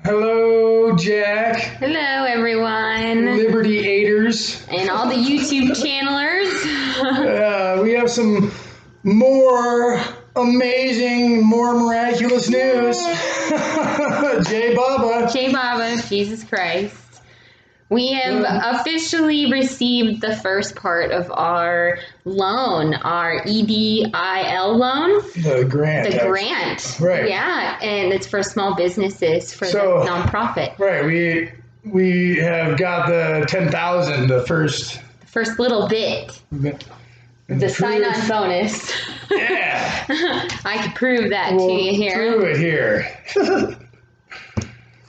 Hello, Jack. Hello, everyone. Liberty Aiders. And all the YouTube channelers. We have some more amazing, more miraculous news. Jay Baba. Jay Baba, Jesus Christ. We have officially received the first part of our loan, our EIDL loan. The grant. The grant. Right. Yeah, and it's for small businesses, for the nonprofit. Right. We have got the 10,000, the first little bit. The sign-on bonus. Yeah. I can prove that to you here. Prove it here.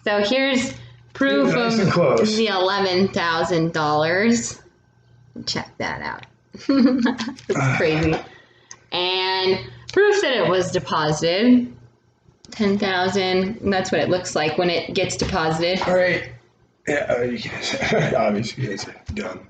So here's proof of the $11,000. Check that out. That's crazy. And proof that it was deposited. 10,000. That's what it looks like when it gets deposited. All right. Yeah, obviously it's done.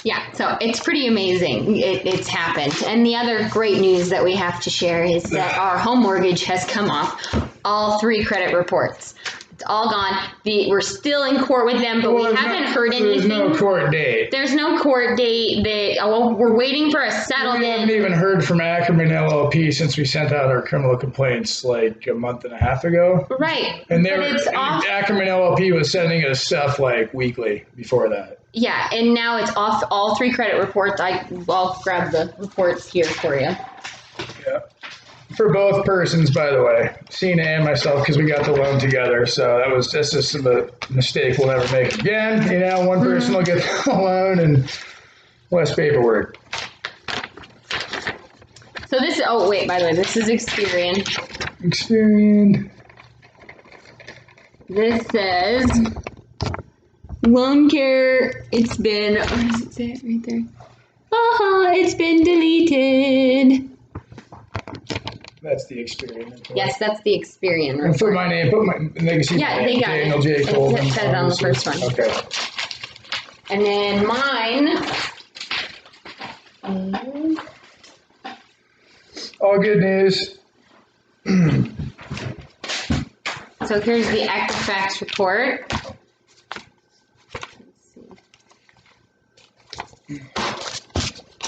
Yeah, so it's pretty amazing. It's happened. And the other great news that we have to share is that our home mortgage has come off all 3 credit reports. It's all gone. We're still in court with them, but we haven't heard anything. There's no court date. There's no court date. We're waiting for a settlement. We haven't even heard from Ackerman LLP since we sent out our criminal complaints like a month and a half ago. Right. And Ackerman LLP was sending us stuff like weekly before that. Yeah, and now it's off all 3 credit reports. I'll grab the reports here for you. Yeah. For both persons, by the way, Cena and myself, because we got the loan together. So that's just a mistake we'll never make again. You know, one person will get the loan and less paperwork. So this, oh wait, by the way, this is Experian. Experian. This says, loan care, it's been, where does it say it right there? It's been deleted. That's the Experian. Yes, that's the Experian report. And put my name, they can see yeah, they got Daniel it. J. Cole. It says on the first one. Okay. And then mine. All good news. So here's the Equifax report.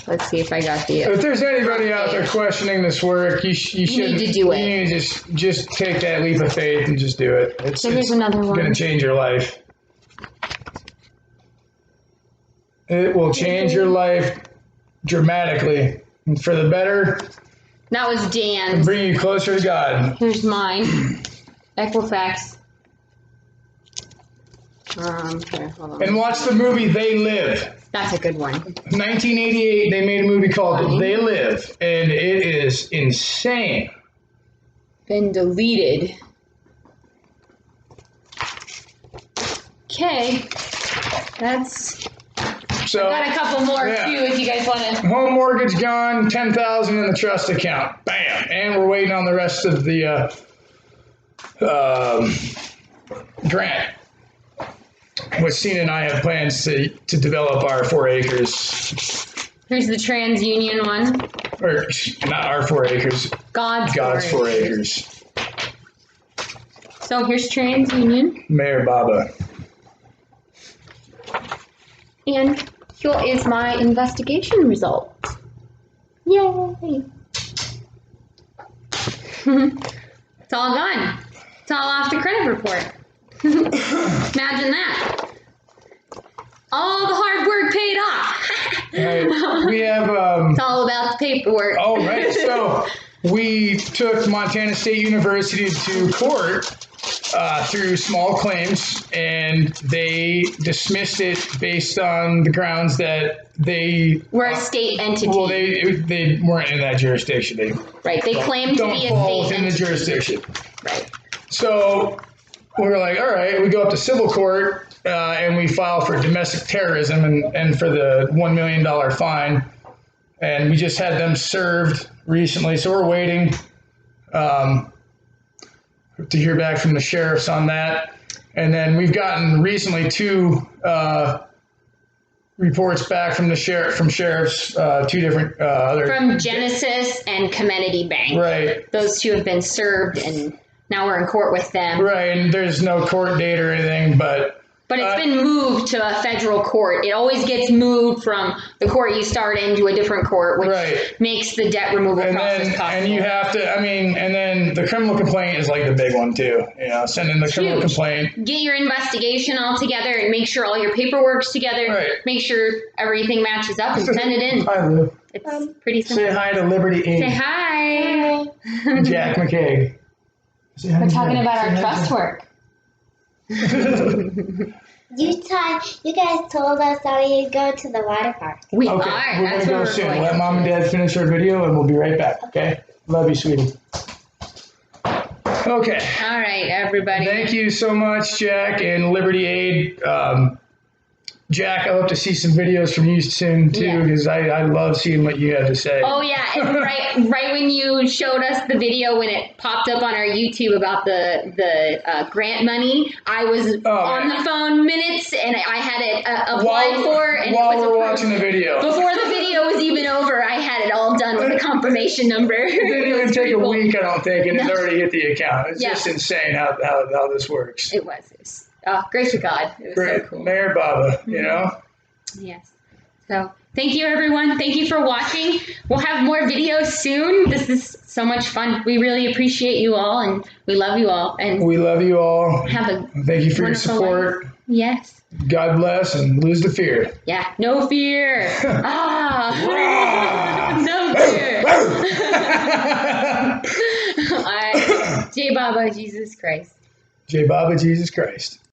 Let's see if I got the. If there's anybody out there questioning this work, you shouldn't. Need to do it. You need to just take that leap of faith and just do it. Here's another one. It's going to change your life. It will change your life dramatically and for the better. That was Dan's. And bring you closer to God. Here's mine. Equifax. Here, hold on. And watch the movie They Live. That's a good one. 1988, they made a movie called They Live, and it is insane. Been deleted. Okay. So, I got a couple more too if you guys want to. Home mortgage gone, 10,000 in the trust account. Bam! And we're waiting on the rest of the grant. Which Cena and I have plans to develop our 4 acres. Here's the TransUnion one. Or not our 4 acres. God's 4 acres. So here's TransUnion. Mayor Baba. And here is my investigation result. Yay! It's all gone. It's all off the credit report. Imagine that. All the hard work paid off. Right. We have... it's all about the paperwork. Oh, right. So we took Montana State University to court through small claims, and they dismissed it based on the grounds that they... We're a state entity. Well, they weren't in that jurisdiction. They claimed to be a state fall within entity. the jurisdiction. Right. So we were like, all right, we go up to civil court and we file for domestic terrorism and for the $1 million fine. And we just had them served recently. So we're waiting to hear back from the sheriffs on that. And then we've gotten recently 2 reports back from the sheriffs, 2 different other. From Genesis and Comenity Bank. Right. Those 2 have been served and now we're in court with them. Right, and there's no court date or anything, but it's been moved to a federal court. It always gets moved from the court you start into a different court, which makes the debt removal process possible. And you have to, and then the criminal complaint is like the big one too. Send in the criminal complaint. Get your investigation all together and make sure all your paperwork's together. Right. Make sure everything matches up and send it in. Hi, Lou. It's pretty simple. Say hi to Liberty Aid. Say hi. Jack McCaig. We're talking about our trust work. You guys told us that we'd go to the water park. We are. We're going to go soon. Let Mom and Dad finish our video and we'll be right back, okay? Love you, sweetie. Okay. All right, everybody. Thank you so much, Jack and Liberty Aid. Jack, I hope to see some videos from you soon too, because I love seeing what you have to say. Oh yeah, and right when you showed us the video when it popped up on our YouTube about the grant money, I was on the phone minutes and I had it applied for. And while we're watching the video. Before the video was even over, I had it all done with a confirmation number. It didn't even take a week, I don't think, and it's already hit the account. It's just insane how this works. It was. Oh, grace of God. It was so cool. Mayor Baba, Yes. So thank you, everyone. Thank you for watching. We'll have more videos soon. This is so much fun. We really appreciate you all, and we love you all. And we love you all. Thank you for your support. Life. Yes. God bless and lose the fear. Yeah. No fear. No fear. All right. Jai Baba, Jesus Christ. Jai Baba, Jesus Christ.